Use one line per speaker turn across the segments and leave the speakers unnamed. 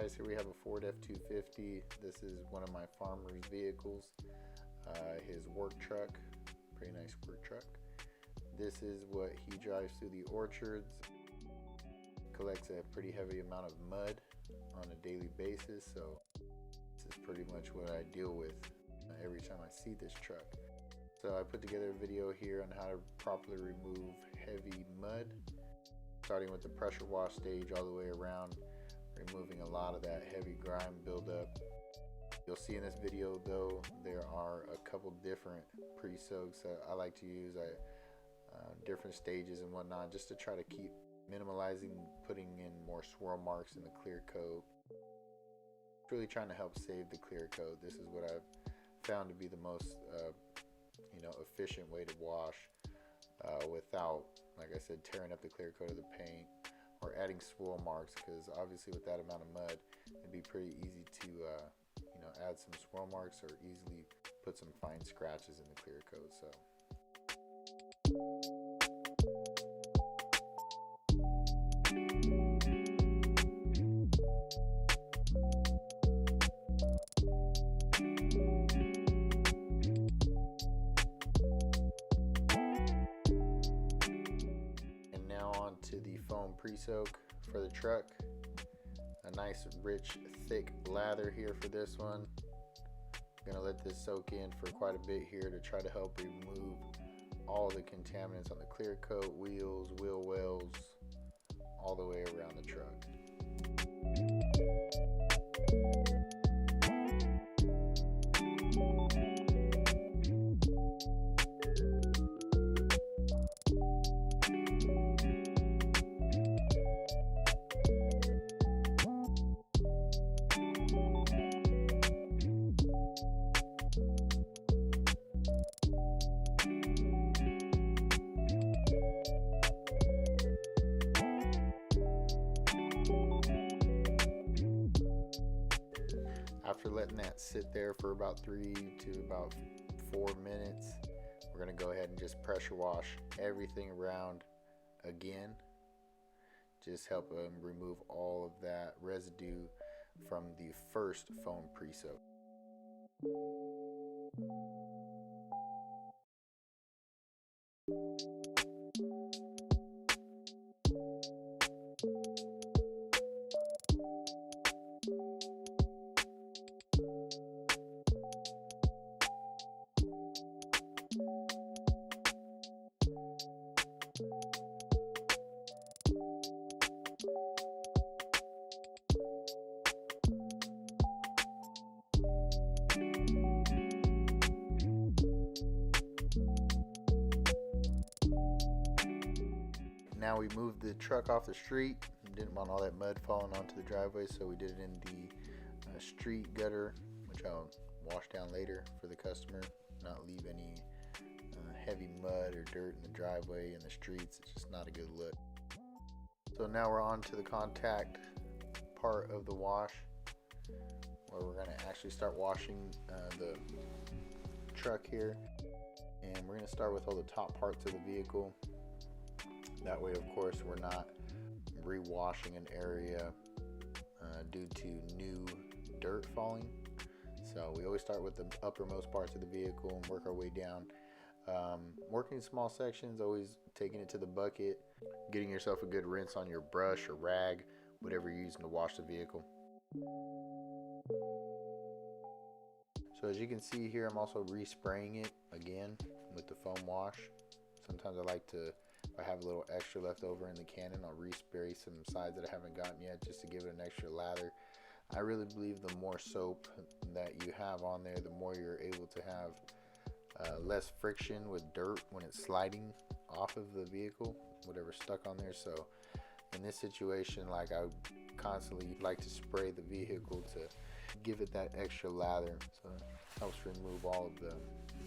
guys, here we have a Ford F-250. This is one of my farmer's vehicles, his work truck, pretty nice work truck. This is what he drives through the orchards. Collects a pretty heavy amount of mud on a daily basis, so this is pretty much what I deal with every time I see this truck. So I put together a video here on how to properly remove heavy mud, starting with the pressure wash stage all the way around, removing a lot of that heavy grime buildup. You'll see in this video though, there are a couple different pre-soaks that I like to use, different stages and whatnot, just to try to keep minimalizing putting in more swirl marks in the clear coat. Really trying to help save the clear coat. This is what I've found to be the most efficient way to wash without, like I said, tearing up the clear coat of the paint or adding swirl marks, because obviously with that amount of mud it'd be pretty easy to add some swirl marks or easily put some fine scratches in the clear coat. So to the foam pre-soak for the truck. A nice rich thick lather here for this one. I'm gonna let this soak in for quite a bit here to try to help remove all the contaminants on the clear coat, wheels, wheel wells, all the way around the truck. After letting that sit there for about 3 to about 4 minutes, we're going to go ahead and just pressure wash everything around again. Just help remove all of that residue from the first foam pre-soak. Now we moved the truck off the street. Didn't want all that mud falling onto the driveway, so we did it in the street gutter, which I'll wash down later for the customer, not leave any heavy mud or dirt in the driveway and the streets. It's just not a good look. So now we're on to the contact part of the wash, where we're going to actually start washing the truck here. And we're going to start with all the top parts of the vehicle. That way, of course, we're not re-washing an area due to new dirt falling. So we always start with the uppermost parts of the vehicle and work our way down. Working in small sections, always taking it to the bucket, getting yourself a good rinse on your brush or rag, whatever you're using to wash the vehicle. So as you can see here, I'm also respraying it again with the foam wash. Sometimes I like to, if I have a little extra left over in the cannon, I'll respray some sides that I haven't gotten yet just to give it an extra lather. I really believe the more soap that you have on there, the more you're able to have less friction with dirt when it's sliding off of the vehicle, whatever's stuck on there. So in this situation, like, I constantly like to spray the vehicle to give it that extra lather, so it helps remove all of the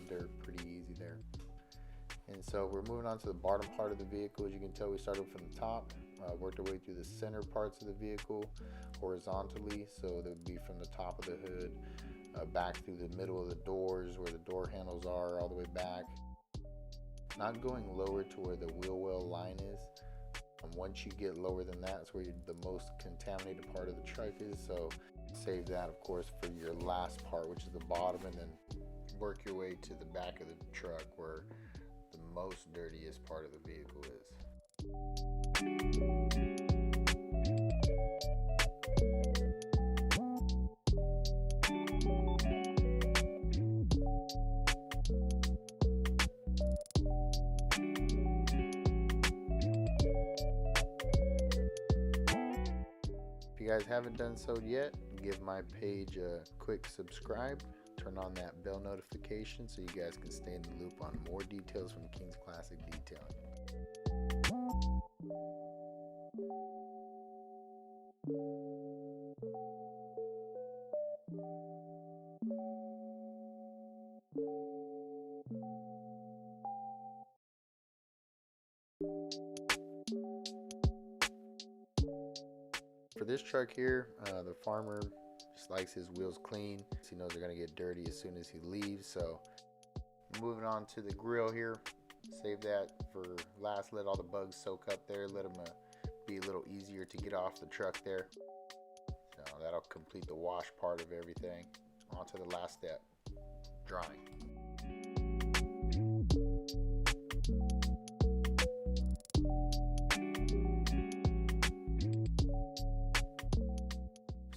dirt pretty easy there. And so we're moving on to the bottom part of the vehicle. As you can tell, we started from the top, worked our way through the center parts of the vehicle horizontally. So that would be from the top of the hood back through the middle of the doors where the door handles are, all the way back. Not going lower to where the wheel well line is, Once you get lower than that, it's where the most contaminated part of the truck is. So save that, of course, for your last part, which is the bottom, and then work your way to the back of the truck where the most dirtiest part of the vehicle is. If you guys haven't done so yet, give my page a quick subscribe, turn on that bell notification so you guys can stay in the loop on more details from King's Classic Detailing. For this truck here, the farmer just likes his wheels clean. He knows they're going to get dirty as soon as he leaves. So moving on to the grill here, save that for last. Let all the bugs soak up there, let them be a little easier to get off the truck there. So that'll complete the wash part of everything. On to the last step, drying.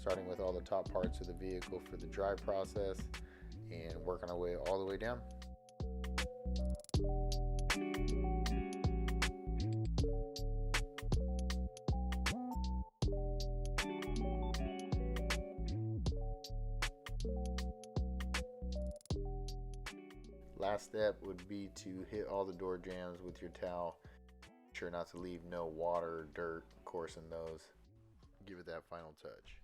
Starting with all the top parts of the vehicle for the dry process and working our way all the way down. Last step would be to hit all the door jambs with your towel. Make sure not to leave no water or dirt, of course, in those. Give it that final touch.